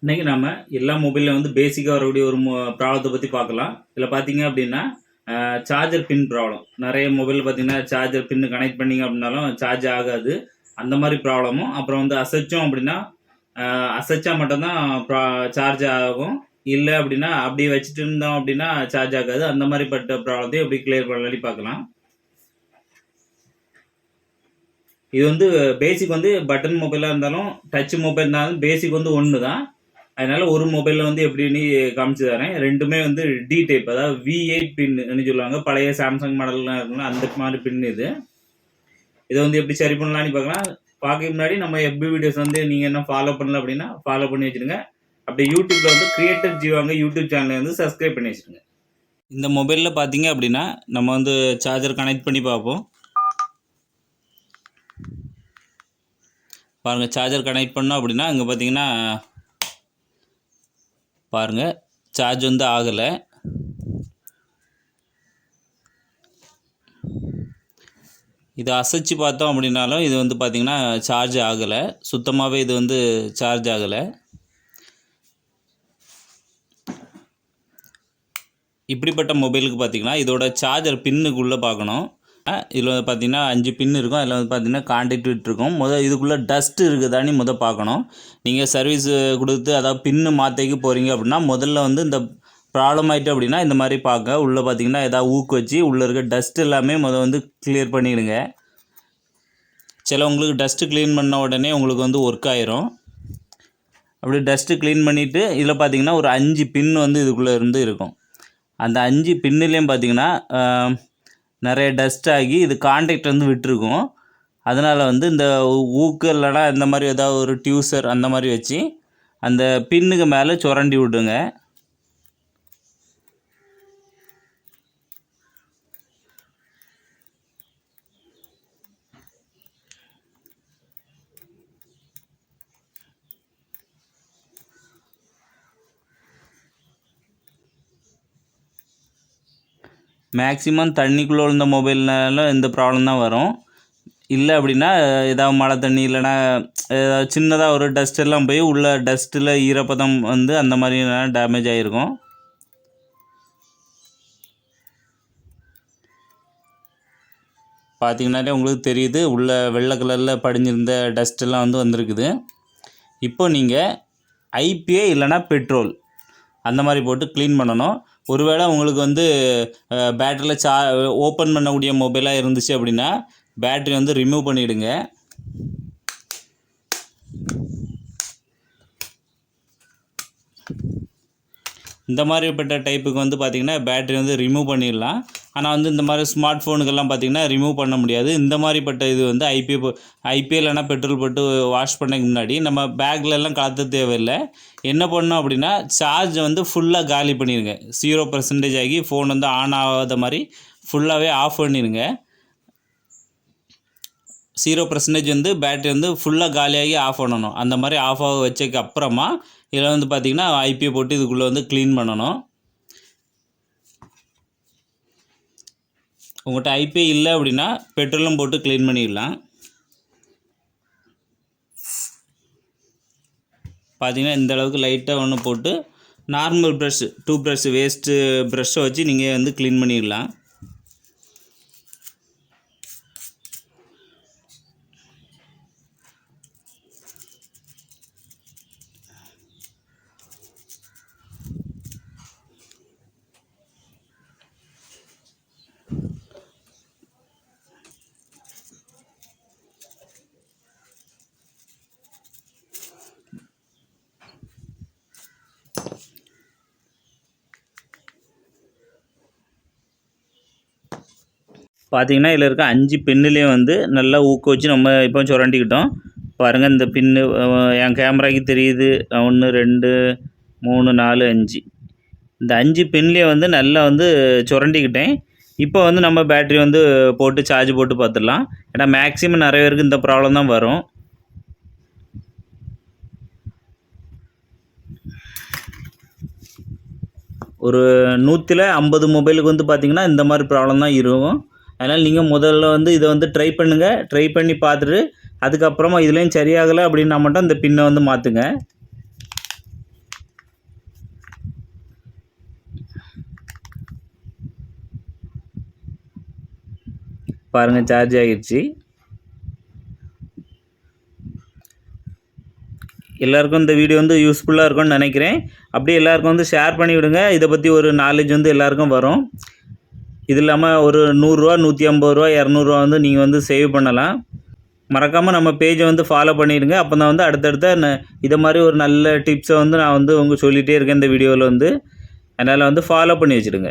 இன்றைக்கி நம்ம எல்லா மொபைலில் வந்து பேசிக்காக வரக்கூடிய ஒரு ப்ராப்ளத்தை பற்றி பார்க்கலாம். இதில் பார்த்தீங்க அப்படின்னா சார்ஜர் பின் ப்ராப்ளம். நிறைய மொபைல் பார்த்தீங்கன்னா சார்ஜர் பின்னு கனெக்ட் பண்ணிங்க அப்படின்னாலும் சார்ஜ் ஆகாது. அந்த மாதிரி ப்ராப்ளமும், அப்புறம் வந்து அசைச்சோம் அப்படின்னா அசைச்சா மட்டும்தான் சார்ஜ் ஆகும். இல்லை அப்படின்னா அப்படியே வச்சுட்டு இருந்தோம் அப்படின்னா சார்ஜ் ஆகாது. அந்த மாதிரிப்பட்ட ப்ராப்ளத்தையும் எப்படி கிளியர் பண்ணி பார்க்கலாம். இது வந்து பேசிக் வந்து பட்டன் மொபைலாக இருந்தாலும் டச் மொபைல் இருந்தாலும் பேசிக் வந்து ஒன்று தான். அதனால ஒரு மொபைலில் வந்து எப்படின்னு காமிச்சு தரேன். ரெண்டுமே வந்து டி டைப், அதாவது V8 பின்னு சொல்லுவாங்க. பழைய சாம்சங் மாடல்லாம் இருக்குன்னா அந்த மாதிரி பின் இது. இதை வந்து எப்படி சரி பண்ணலான்னு பார்க்கலாம். பார்க்க முன்னாடி நம்ம FB வீடியோஸ் வந்து நீங்கள் என்ன ஃபாலோ பண்ணல அப்படின்னா ஃபாலோ பண்ணி வச்சுருங்க. அப்படி யூடியூப்பில் வந்து கிரியேட்டர் ஜீவாங்க யூடியூப் சேனலை வந்து சப்ஸ்கிரைப் பண்ணி வச்சுருங்க. இந்த மொபைலில் பார்த்தீங்க அப்படின்னா நம்ம வந்து சார்ஜர் கனெக்ட் பண்ணி பார்ப்போம். பாருங்கள், சார்ஜர் கனெக்ட் பண்ணோம் அப்படின்னா இங்கே பார்த்தீங்கன்னா பாருங்கள் சார்ஜ் வந்து ஆகலை. இது அசைச்சு பார்த்தோம் அப்படின்னாலும் இது வந்து பார்த்திங்கன்னா சார்ஜ் ஆகலை. சுத்தமாகவே இது வந்து சார்ஜ் ஆகலை. இப்படிப்பட்ட மொபைலுக்கு பார்த்திங்கன்னா இதோட சார்ஜர் பின்னுக்குள்ளே பார்க்கணும். இதில் வந்து பார்த்திங்கன்னா 5 பின் இருக்கும். அதில் வந்து பார்த்திங்கன்னா கான்டாக்ட் இருக்கும். இதுக்குள்ளே டஸ்ட்டு இருக்குதான்னு பார்க்கணும். நீங்கள் சர்வீஸ் கொடுத்து அதாவது பின்னு மாற்றிக்கு போகிறீங்க அப்படின்னா முதல்ல வந்து இந்த ப்ராப்ளம் ஆகிட்டு அப்படின்னா இந்த மாதிரி பார்க்க உள்ளே பார்த்திங்கன்னா ஏதாவது ஊக்கு வச்சு உள்ளே இருக்க டஸ்ட் எல்லாமே வந்து கிளியர் பண்ணிவிடுங்க. உங்களுக்கு டஸ்ட்டு க்ளீன் பண்ண உடனே உங்களுக்கு வந்து ஒர்க் ஆயிரும். அப்படி டஸ்ட்டு க்ளீன் பண்ணிவிட்டு இதில் பார்த்திங்கன்னா ஒரு 5 பின் வந்து இதுக்குள்ளே இருந்து இருக்கும். அந்த 5 பின்னுலேயும் பார்த்திங்கன்னா நிறைய டஸ்ட் ஆகி இது கான்டாக்ட் வந்து விட்டுருக்கும். அதனால் வந்து இந்த ஊக்கு இல்லைனா இந்த மாதிரி ஏதாவது ஒரு டியூசர் அந்த மாதிரி வச்சு அந்த பின்னுக்கு மேலே சுரண்டி விடுங்க. மேக்ஸிமம் தண்ணிக்குள்ளே விழுந்த மொபைல்னால இந்த ப்ராப்ளம் தான் வரும். இல்லை அப்படின்னா ஏதாவது மழை தண்ணி இல்லைனா ஏதாவது சின்னதாக ஒரு டஸ்ட் எல்லாம் போய் உள்ள டஸ்ட்டில் ஈரப்பதம் வந்து அந்த மாதிரி டேமேஜ் ஆகிருக்கும். பார்த்திங்கனாலே உங்களுக்கு தெரியுது உள்ள வெள்ளை கலரில் படிஞ்சிருந்த டஸ்ட்டெல்லாம் வந்து வந்திருக்குது. இப்போ நீங்கள் ஐபிஏ இல்லைனா பெட்ரோல் அந்த மாதிரி போட்டு க்ளீன் பண்ணணும். ஒருவேளை உங்களுக்கு வந்து பேட்டரியில் ஓப்பன் பண்ணக்கூடிய மொபைலாக இருந்துச்சு அப்படின்னா பேட்டரி வந்து ரிமூவ் பண்ணிவிடுங்க. இந்த மாதிரிப்பட்ட டைப்புக்கு வந்து பார்த்திங்கன்னா பேட்டரி வந்து ரிமூவ் பண்ணிடலாம். ஆனால் வந்து இந்த மாதிரி ஸ்மார்ட் ஃபோனுக்கெல்லாம் பார்த்திங்கன்னா ரிமூவ் பண்ண முடியாது. இந்த மாதிரிப்பட்ட இது வந்து ஐபிஏ இல்லைனா பெட்ரோல் போட்டு வாஷ் பண்ணக்கு முன்னாடி நம்ம பேக்லெலாம் கலத்த தேவையில்லை. என்ன பண்ணணும் அப்படின்னா சார்ஜ் வந்து ஃபுல்லாக காலி பண்ணிடுங்க. 0% ஆகி ஃபோன் வந்து ஆன் ஆகாத மாதிரி ஃபுல்லாகவே ஆஃப் பண்ணிடுங்க. 0% வந்து பேட்டரி வந்து ஃபுல்லாக காலியாகி ஆஃப் பண்ணணும். அந்த மாதிரி ஆஃப் ஆக வச்சதுக்கு அப்புறமா இதில் வந்து பார்த்திங்கன்னா ஐபிஏ போட்டு இதுக்குள்ளே வந்து க்ளீன் பண்ணணும். உங்கள்கிட்ட ஐபிஏ இல்லை அப்படின்னா பெட்ரோலும் போட்டு க்ளீன் பண்ணிடலாம். பார்த்திங்கன்னா இந்த அளவுக்கு லைட்டாக ஒன்று போட்டு normal brush toothbrush waste ப்ரஷ்ஷை வச்சு நீங்கள் வந்து க்ளீன் பண்ணிடலாம். பார்த்திங்கன்னா இதில் இருக்க 5 பின்னுலேயும் வந்து நல்லா ஊக்க வச்சு நம்ம இப்போ சுரண்டிக்கிட்டோம். பாருங்கள் இந்த பின்னு என் கேமராக்கு தெரியுது. 1 2 3 4 5 இந்த 5 பின்லேயே வந்து நல்லா வந்து சுரண்டிக்கிட்டேன். இப்போ வந்து நம்ம பேட்ரி வந்து போட்டு சார்ஜ் போட்டு பார்த்துடலாம். ஏன்னா மேக்ஸிமம் நிறைய பேருக்கு இந்த ப்ராப்ளம் தான் வரும். ஒரு 150 மொபைலுக்கு வந்து பார்த்திங்கன்னா இந்த மாதிரி ப்ராப்ளம் தான் இருக்கும். அதனால் நீங்கள் முதல்ல வந்து இதை வந்து ட்ரை பண்ணுங்கள். ட்ரை பண்ணி பார்த்துட்டு அதுக்கப்புறமா இதுலேயும் சரியாகலை அப்படின்னா மட்டும் இந்த பின்னை வந்து மாற்றுங்க. பாருங்கள் சார்ஜ் ஆகிடுச்சு. எல்லாருக்கும் இந்த வீடியோ வந்து யூஸ்ஃபுல்லாக இருக்கும்னு நினைக்கிறேன். அப்படியே எல்லாருக்கும் வந்து ஷேர் பண்ணி விடுங்க. இதை பற்றி ஒரு நாலேஜ் வந்து எல்லாருக்கும் வரும். இது இல்லாமல் ஒரு ரூ. 100 ரூ. 150 ரூ. 200 வந்து நீங்கள் வந்து சேவ் பண்ணலாம். மறக்காமல் நம்ம பேஜை வந்து ஃபாலோ பண்ணிடுங்க. அப்போ தான் வந்து அடுத்தடுத்த இதை மாதிரி ஒரு நல்ல டிப்ஸை வந்து நான் வந்து உங்களுக்கு சொல்லிகிட்டே இருக்கேன் இந்த வீடியோவில் வந்து. அதனால் வந்து ஃபாலோ பண்ணி வச்சுடுங்க.